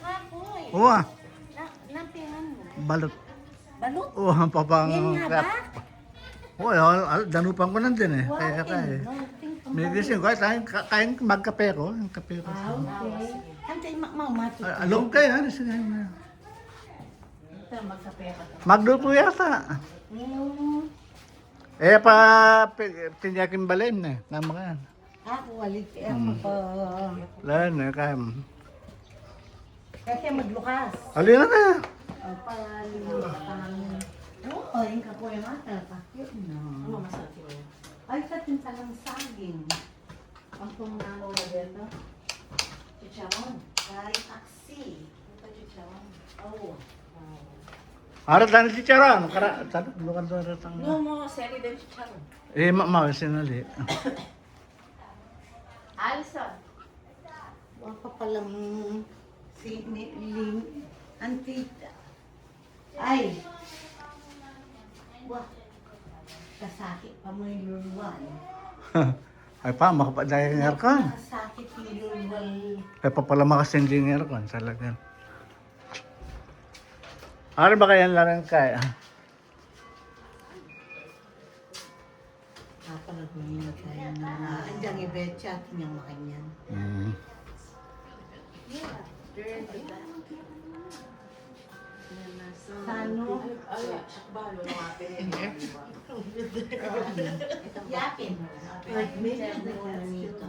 kahoy. Oo, Napihan mo. balot. Balot? Oo, ang papang... Yan nga ba? Oo, danupan ko nandun eh. Kaya kaya. May gising ko, kain magkape ko. Yung kape ko. Okay. Antay, maumatut. Along kayo, ano sige. Ito, magkape ka to. Magluto yata. Eh, tinyakin balim na. Nama ka yan. Ako, walit. Ako pa. Lahan na, kaya. Kasi maglukas. Alina na. O, palimutan. Oo, yung kapoy mata. Pakyo na. Ano masarap yun? Ay, sa tintalang saging. Ang pumanaw na dito. Chicharon. Kay taxi. Ito chicharon. Oo. Arat na si Charan. Sabi, lukan doon ratang. No mo, seri din chicharon. Eh, sinali. Alison. Wala pa palang si Antita. Ay! Wah! Kasakit pa mo yung luluwan. Ay pa, makapadaya ng aircon. Kasakit yung luluwan. Ay pa pala makasindi ng aircon. Talaga. Ano ba kaya lang kaya? Kapalag mo yung tayo na andyang ibetya at inyang makanyan. Sano? Ay, sakbalo ng apin. Yapin. Like me, mo na nito.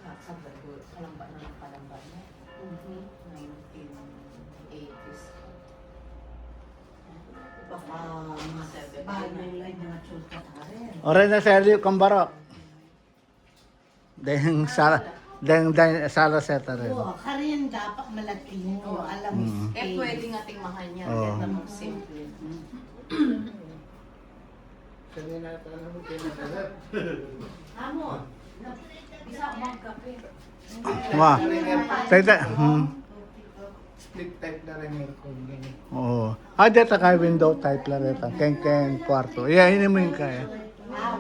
Kakabalo. Palamba na ng palamba niya. 1980s. Baka bago lang yung chulta ka rin. Oray na Sergio Kambarok. Dahil sala seta rin. Oo, karin dapat malaki mo. Alam mo, Eh, pwede nga ting mahal niya. Oo. Ganda mong simple. Amo, bisa ako magkape. Wah. Tayta. Split type na rin yung kung ganyan. Oo. Dito kay window type lang ito. Keng kwarto. Yeah, ini mo yung kaya. ah,